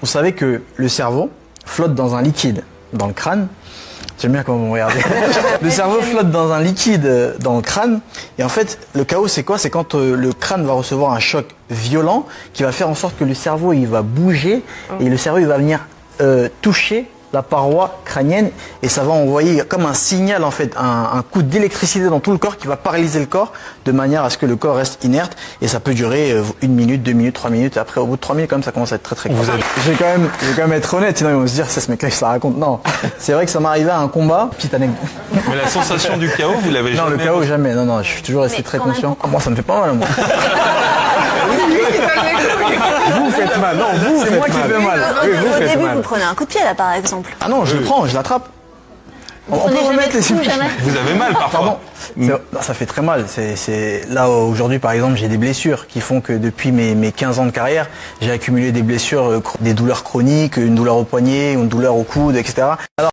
Vous savez que le cerveau flotte dans un liquide, dans le crâne. J'aime bien quand vous me regardez. Le cerveau flotte dans un liquide dans le crâne. Et en fait, le chaos, c'est quoi? C'est quand le crâne va recevoir un choc violent qui va faire en sorte que le cerveau, il va bouger et le cerveau, il va venir toucher la paroi crânienne et ça va envoyer comme un signal en fait, un coup d'électricité dans tout le corps qui va paralyser le corps de manière à ce que le corps reste inerte et ça peut durer 1 minute, 2 minutes, 3 minutes et après au bout de 3 minutes comme ça commence à être très grave. Je vais quand même être honnête, sinon ils vont se dire ça ce mec-là ça raconte. Non, c'est vrai que ça m'est arrivé à un combat, petite anecdote. Mais la sensation du chaos, vous l'avez jamais? Non, le chaos jamais, non, je suis toujours resté très conscient. Moi ça me fait pas mal moi. Vous faites mal, non, vous C'est moi qui fais mal. Oui, vous Au faites début, mal. vous prenez un coup de pied là par exemple. Ah non, je le prends, je l'attrape. On peut Prenez remettre les jamais de coups, jamais. Vous avez mal parfois. Pardon. Non, ça fait très mal. Là aujourd'hui par exemple j'ai des blessures qui font que depuis mes 15 ans de carrière j'ai accumulé des blessures, des douleurs chroniques, une douleur au poignet, une douleur au coude, etc. Alors